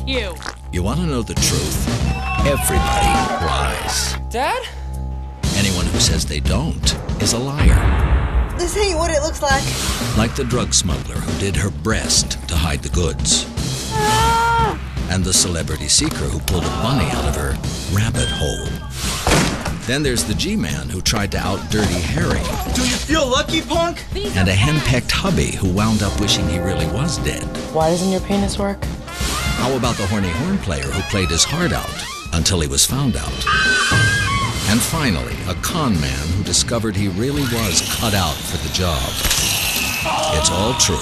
you. You want to know the truth? Everybody lies. Dad? Anyone who says they don't is a liar. This ain't what it looks like. Like the drug smuggler who did her breast to hide the goods. Ah! And the celebrity seeker who pulled a bunny out of her rabbit hole. Then there's the G-man who tried to out-dirty Harry. Do you feel lucky, punk? And a hen-pecked hubby who wound up wishing he really was dead. Why doesn't your penis work? How about the horny horn player who played his heart out until he was found out? And finally, a con man who discovered he really was cut out for the job. It's all true.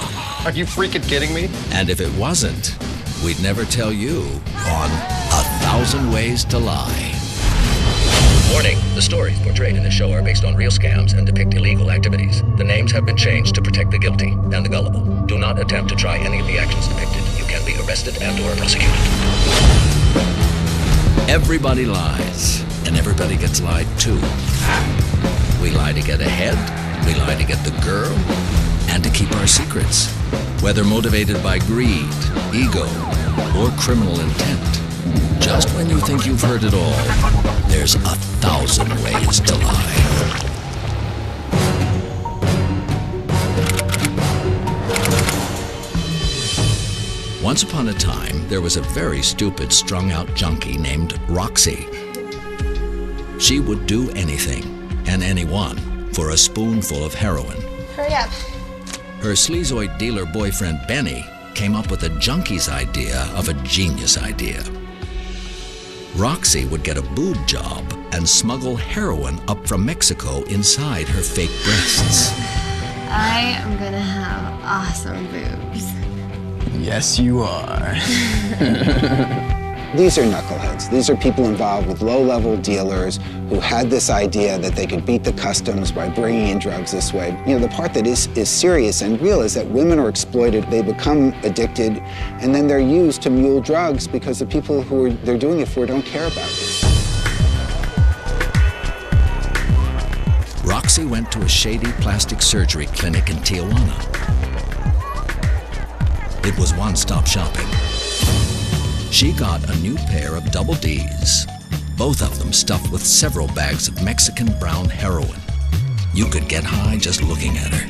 Are you freaking kidding me? And if it wasn't, we'd never tell you on 1,000 Ways to Lie. Warning, the stories portrayed in this show are based on real scams and depict illegal activities. The names have been changed to protect the guilty and the gullible. Do not attempt to try any of the actions depicted. You can be arrested and/or prosecuted. Everybody lies, and everybody gets lied to. We lie to get ahead, we lie to get the girl, and to keep our secrets. Whether motivated by greed, ego, or criminal intent. Just when you think you've heard it all, there's 1,000 ways to lie. Once upon a time, there was a very stupid, strung-out junkie named Roxy. She would do anything, and anyone, for a spoonful of heroin. Hurry up. Her sleazoid dealer boyfriend, Benny, came up with a junkie's idea of a genius idea. Roxy would get a boob job and smuggle heroin up from Mexico inside her fake breasts. I am gonna have awesome boobs. Yes, you are. These are knuckleheads. These are people involved with low-level dealers who had this idea that they could beat the customs by bringing in drugs this way. You know, the part that is serious and real is that women are exploited. They become addicted, and then they're used to mule drugs because the people who they're doing it for don't care about it. Roxy went to a shady plastic surgery clinic in Tijuana. It was one-stop shopping. She got a new pair of double Ds, both of them stuffed with several bags of Mexican brown heroin. You could get high just looking at her.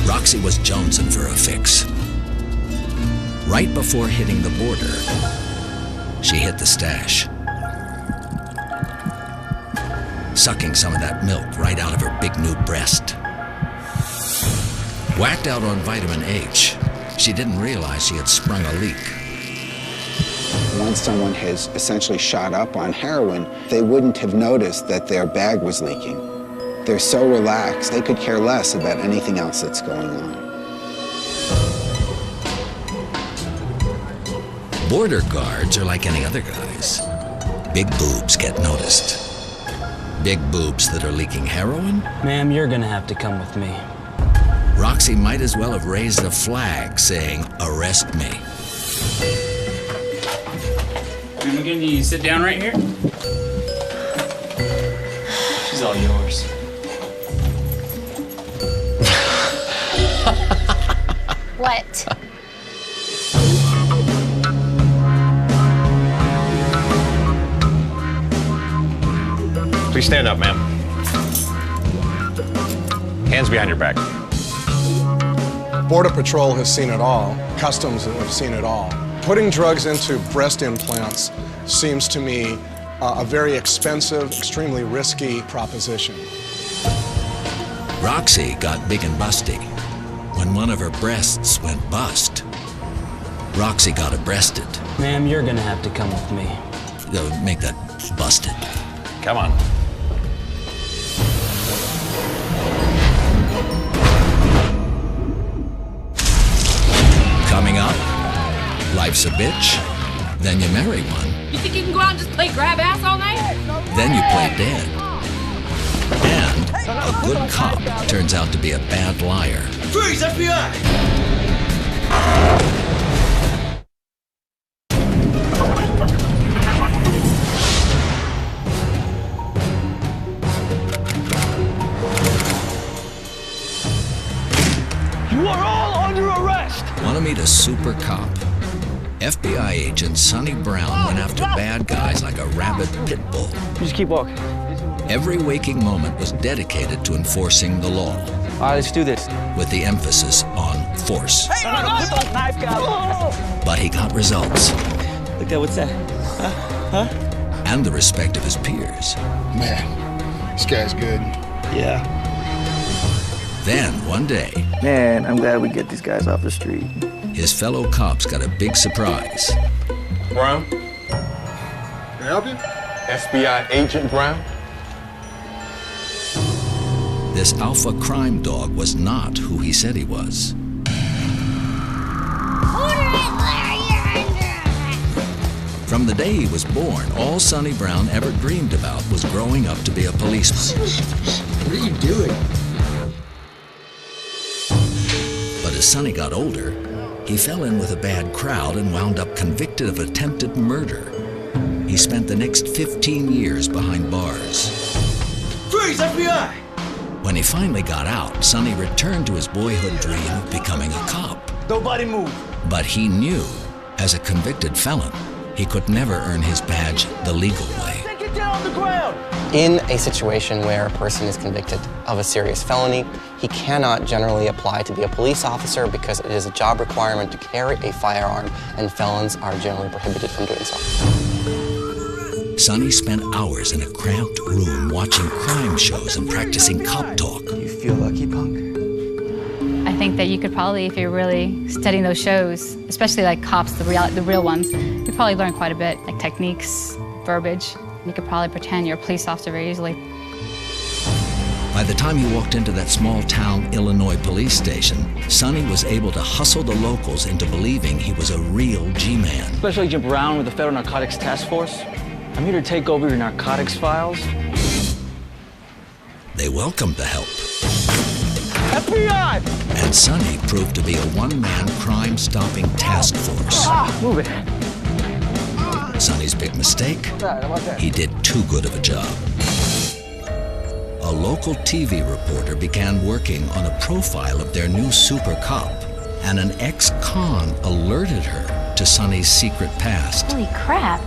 Roxy was jonesing for a fix. Right before hitting the border, she hit the stash, sucking some of that milk right out of her big new breast. Whacked out on vitamin H, she didn't realize she had sprung a leak. Once someone has essentially shot up on heroin, they wouldn't have noticed that their bag was leaking. They're so relaxed, they could care less about anything else that's going on. Border guards are like any other guys. Big boobs get noticed. Big boobs that are leaking heroin? Ma'am, you're gonna have to come with me. Roxy might as well have raised a flag saying, "Arrest me." Ma'am, again, you sit down right here? She's all yours. What? Please stand up, ma'am. Hands behind your back. Border Patrol has seen it all. Customs have seen it all. Putting drugs into breast implants seems to me a very expensive, extremely risky proposition. Roxy got big and busty when one of her breasts went bust. Roxy got breasted. Ma'am, you're gonna have to come with me. Go make that busted. Come on. Coming up, life's a bitch, then you marry one. You think you can go out and just play grab ass all night? Then you play dead. And a good cop turns out to be a bad liar. Freeze, FBI! super cop. FBI agent Sonny Brown went after bad guys like a rabid pit bull. Just keep walking. Every waking moment was dedicated to enforcing the law. All right, let's do this. With the emphasis on force. Hey, put those knife guys. But he got results. Look at what's that? Huh? And the respect of his peers. Man, this guy's good. Yeah. Then, one day... Man, I'm glad we get these guys off the street. His fellow cops got a big surprise. Brown? Can I help you? FBI agent Brown? This alpha crime dog was not who he said he was. From the day he was born, all Sonny Brown ever dreamed about was growing up to be a policeman. What are you doing? But as Sonny got older, he fell in with a bad crowd and wound up convicted of attempted murder. He spent the next 15 years behind bars. Freeze, FBI! When he finally got out, Sonny returned to his boyhood dream of becoming a cop. Nobody move. But he knew, as a convicted felon, he could never earn his badge the legal way. Get down on the ground. In a situation where a person is convicted of a serious felony, he cannot generally apply to be a police officer because it is a job requirement to carry a firearm, and felons are generally prohibited from doing so. Sonny spent hours in a cramped room watching crime shows and practicing cop talk. You feel lucky, punk? I think that you could probably, if you're really studying those shows, especially like cops, the real ones, you probably learn quite a bit, like techniques, verbiage. You could probably pretend you're a police officer very easily. By the time he walked into that small-town Illinois police station, Sonny was able to hustle the locals into believing he was a real G-man. Special Agent Brown with the Federal Narcotics Task Force. I'm here to take over your narcotics files. They welcomed the help. FBI! And Sonny proved to be a one-man crime-stopping task force. Move it. Sonny's big mistake? He did too good of a job. A local TV reporter began working on a profile of their new super cop, and an ex-con alerted her to Sonny's secret past. Holy crap.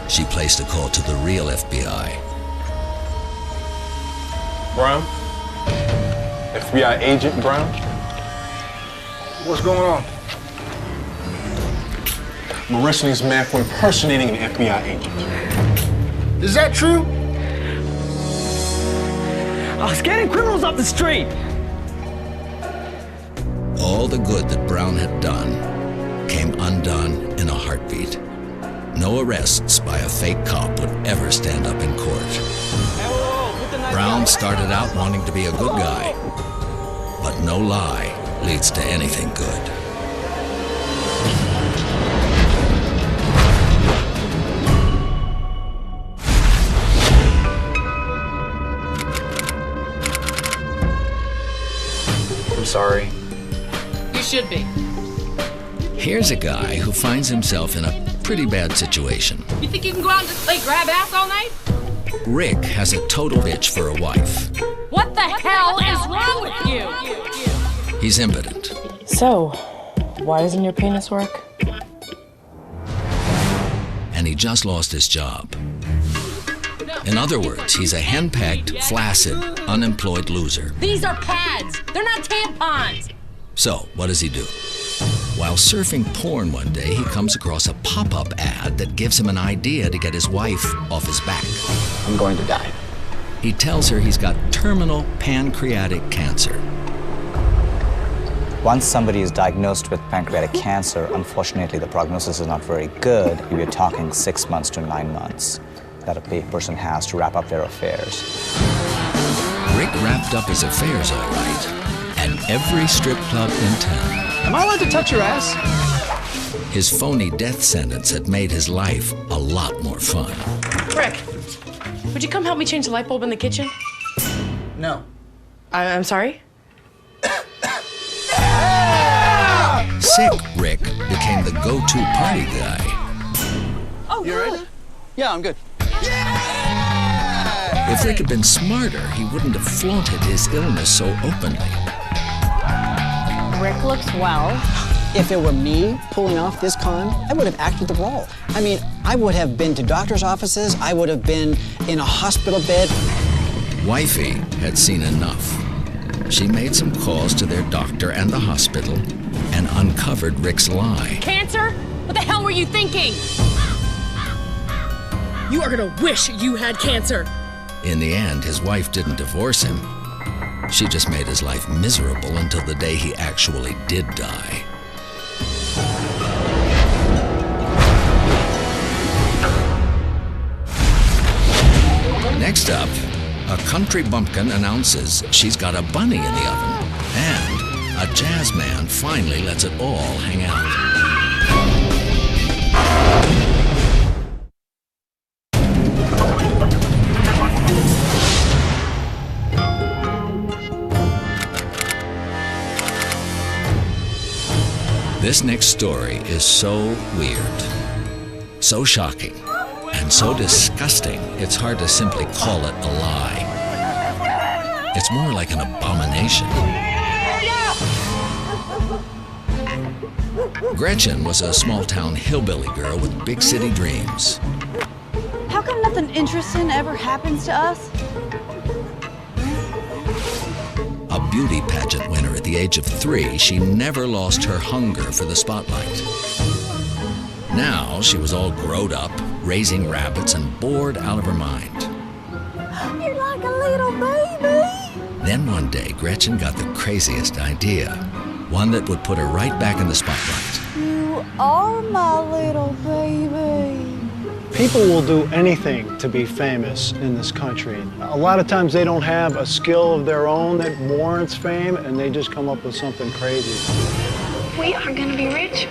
She placed a call to the real FBI. Brown? FBI agent Brown? What's going on? I'm arresting this man for impersonating an FBI agent. Is that true? I was getting criminals off the street. All the good that Brown had done came undone in a heartbeat. No arrests by a fake cop would ever stand up in court. Brown started out wanting to be a good guy, but no lie leads to anything good. I'm sorry. You should be. Here's a guy who finds himself in a pretty bad situation. You think you can go out and just play grab ass all night? Rick has a total bitch for a wife. What the hell is wrong with you? He's impotent. So, why doesn't your penis work? And he just lost his job. In other words, he's a henpecked, flaccid, unemployed loser. These are pads. They're not tampons. So, what does he do? While surfing porn one day, he comes across a pop-up ad that gives him an idea to get his wife off his back. I'm going to die. He tells her he's got terminal pancreatic cancer. Once somebody is diagnosed with pancreatic cancer, unfortunately the prognosis is not very good. We're talking 6 months to 9 months that a person has to wrap up their affairs. Rick wrapped up his affairs all right at every strip club in town. Am I allowed to touch your ass? His phony death sentence had made his life a lot more fun. Rick, would you come help me change the light bulb in the kitchen? No. I'm sorry? Sick Rick became the go-to party guy. Oh, you all right? Yeah, I'm good. If Rick had been smarter, he wouldn't have flaunted his illness so openly. Rick looks well. If it were me pulling off this con, I would have acted the role. I mean, I would have been to doctor's offices, I would have been in a hospital bed. Wifey had seen enough. She made some calls to their doctor and the hospital and uncovered Rick's lie. Cancer? What the hell were you thinking? You are gonna wish you had cancer. In the end, his wife didn't divorce him. She just made his life miserable until the day he actually did die. Next up, a country bumpkin announces she's got a bunny in the oven, and a jazz man finally lets it all hang out. This next story is so weird, so shocking, and so disgusting, it's hard to simply call it a lie. It's more like an abomination. Gretchen was a small-town hillbilly girl with big city dreams. How come nothing interesting ever happens to us? A beauty pageant winner at the age of 3, she never lost her hunger for the spotlight. Now she was all growed up, raising rabbits and bored out of her mind. You're like a little baby. Then one day, Gretchen got the craziest idea, one that would put her right back in the spotlight. You are my little baby. People will do anything to be famous in this country. A lot of times they don't have a skill of their own that warrants fame, and they just come up with something crazy. We are gonna be rich.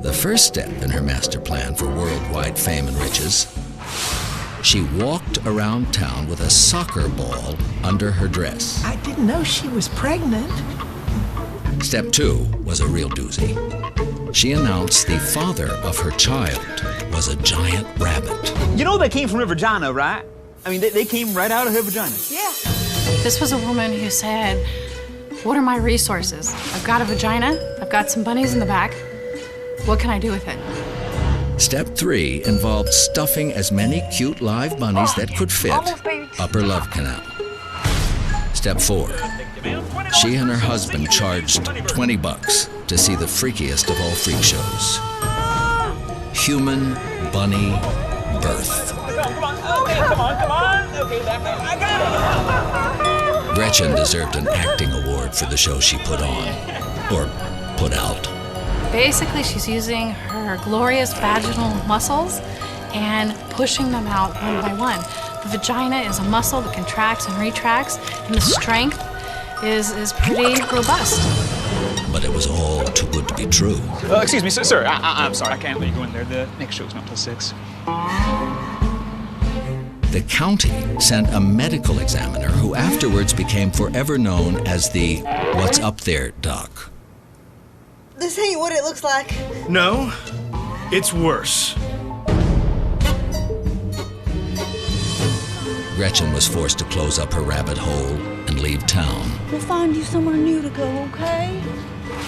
The first step in her master plan for worldwide fame and riches, she walked around town with a soccer ball under her dress. I didn't know she was pregnant. Step 2 was a real doozy. She announced the father of her child was a giant rabbit. You know they came from her vagina, right? I mean, they came right out of her vagina. Yeah. This was a woman who said, what are my resources? I've got a vagina, I've got some bunnies in the back. What can I do with it? Step 3 involved stuffing as many cute live bunnies that could fit up her love canal. Step 4. She and her husband charged $20 to see the freakiest of all freak shows. Human bunny birth. Come on. Okay, I got it. Gretchen deserved an acting award for the show she put on, or put out. Basically, she's using her glorious vaginal muscles and pushing them out one by one. The vagina is a muscle that contracts and retracts, and the strength is pretty robust. But it was all too good to be true. Excuse me, sir. I'm sorry. I can't let you go in there. The next show's not till 6. The county sent a medical examiner who afterwards became forever known as the "What's Up There" doc. This ain't what it looks like. No, it's worse. Gretchen was forced to close up her rabbit hole and leave town. We'll find you somewhere new to go, okay?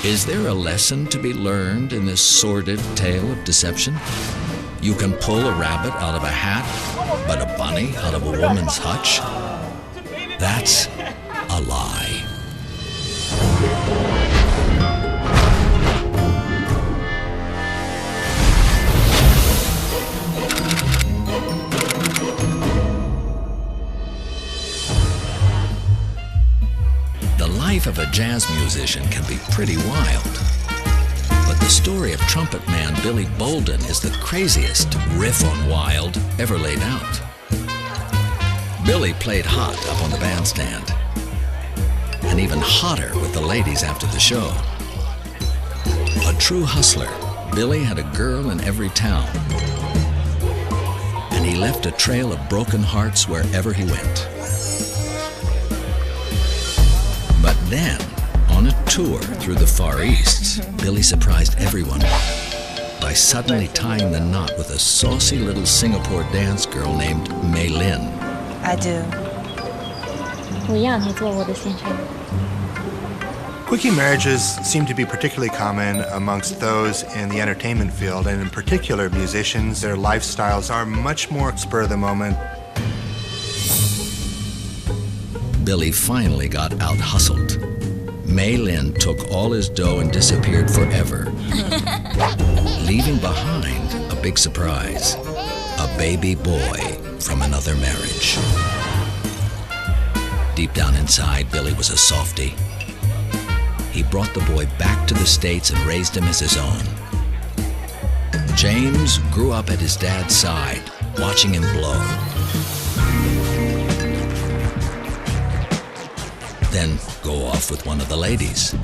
Is there a lesson to be learned in this sordid tale of deception? You can pull a rabbit out of a hat, but a bunny out of a woman's hutch? That's a lie. The life of a jazz musician can be pretty wild. But the story of trumpet man Billy Bolden is the craziest riff on wild ever laid out. Billy played hot up on the bandstand, and even hotter with the ladies after the show. A true hustler, Billy had a girl in every town, and he left a trail of broken hearts wherever he went. But then, on a tour through the Far East, Billy surprised everyone by suddenly tying the knot with a saucy little Singapore dance girl named Mei Lin. I do. Quickie marriages seem to be particularly common amongst those in the entertainment field, and in particular musicians. Their lifestyles are much more spur of the moment. Billy finally got out-hustled. May Lynn took all his dough and disappeared forever, leaving behind a big surprise, a baby boy from another marriage. Deep down inside, Billy was a softie. He brought the boy back to the States and raised him as his own. James grew up at his dad's side, watching him blow. Then go off with one of the ladies.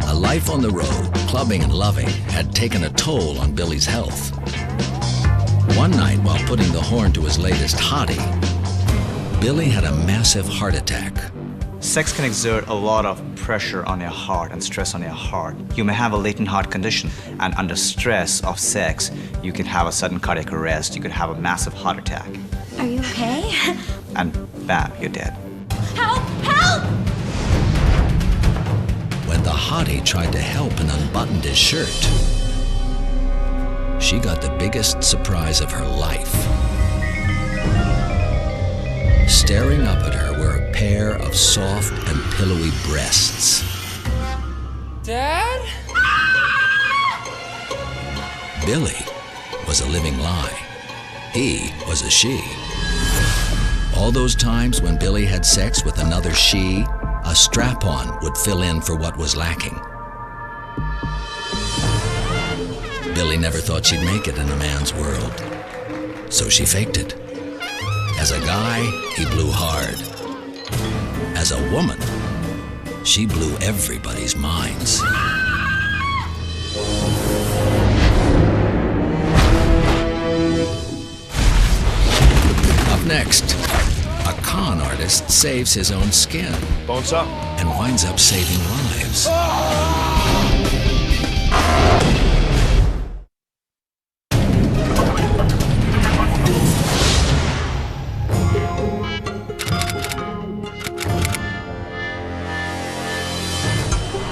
A life on the road, clubbing and loving, had taken a toll on Billy's health. One night, while putting the horn to his latest hottie, Billy had a massive heart attack. Sex can exert a lot of pressure on your heart and stress on your heart. You may have a latent heart condition, and under stress of sex, you can have a sudden cardiac arrest. You could have a massive heart attack. Are you okay? And bam, you're dead. Help! Help! When the hottie tried to help and unbuttoned his shirt, she got the biggest surprise of her life. Staring up at her were a pair of soft and pillowy breasts. Dad? Billy was a living lie. He was a she. All those times when Billy had sex with another she, a strap-on would fill in for what was lacking. Billy never thought she'd make it in a man's world, so she faked it. As a guy, he blew hard. As a woman, she blew everybody's minds. Up next, a con artist saves his own skin. Bones up. And winds up saving lives.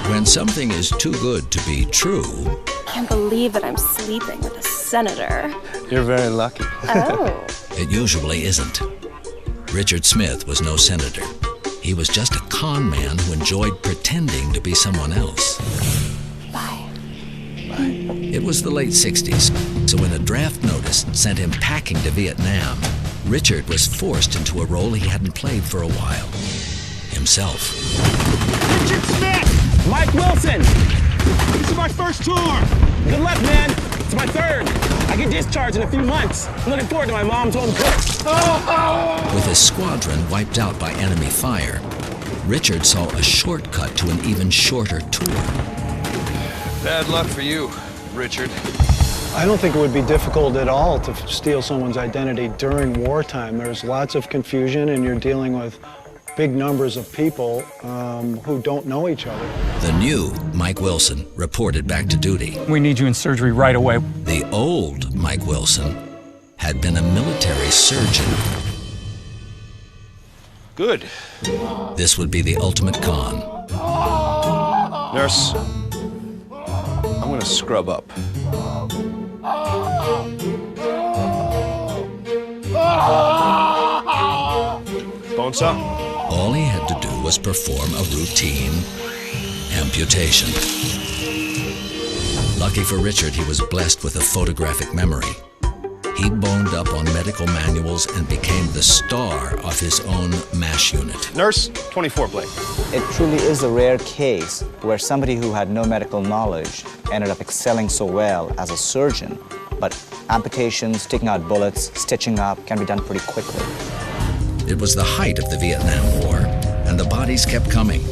When something is too good to be true, I can't believe that I'm sleeping with a senator. You're very lucky. Oh. it usually isn't. Richard Smith was no senator. He was just a con man who enjoyed pretending to be someone else. Bye. It was the late 60s, so when a draft notice sent him packing to Vietnam, Richard was forced into a role he hadn't played for a while. Himself. Richard Smith! Mike Wilson! This is my first tour! Good luck, man! It's my third! I get discharged in a few months. I'm looking forward to my mom's home cook. With his squadron wiped out by enemy fire, Richard saw a shortcut to an even shorter tour. Bad luck for you, Richard. I don't think it would be difficult at all to steal someone's identity during wartime. There's lots of confusion, and you're dealing with big numbers of people who don't know each other. The new Mike Wilson reported back to duty. We need you in surgery right away. The old Mike Wilson had been a military surgeon. Good. This would be the ultimate con. Nurse, I'm gonna scrub up. Bones up. All he had to do was perform a routine amputation. Lucky for Richard, he was blessed with a photographic memory. He boned up on medical manuals and became the star of his own MASH unit. Nurse, 24 blade. It truly is a rare case where somebody who had no medical knowledge ended up excelling so well as a surgeon, but amputations, taking out bullets, stitching up can be done pretty quickly. It was the height of the Vietnam War, and the bodies kept coming.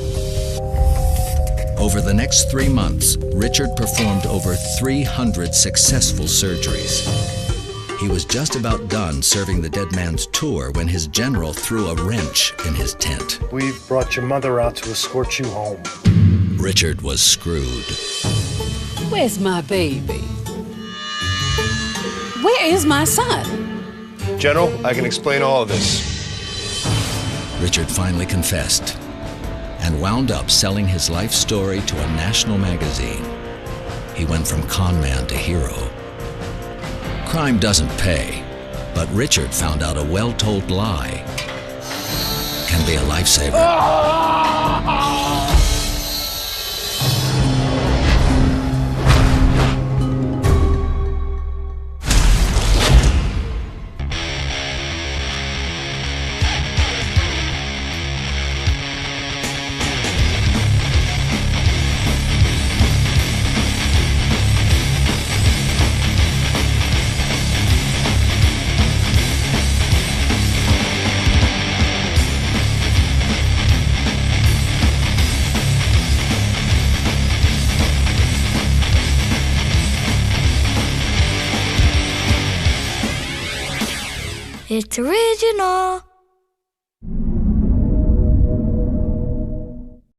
Over the next 3 months, Richard performed over 300 successful surgeries. He was just about done serving the dead man's tour when his general threw a wrench in his tent. We've brought your mother out to escort you home. Richard was screwed. Where's my baby? Where is my son? General, I can explain all of this. Richard finally confessed. and wound up selling his life story to a national magazine. He went from con man to hero. Crime doesn't pay, but Richard found out a well-told lie can be a lifesaver. It's original.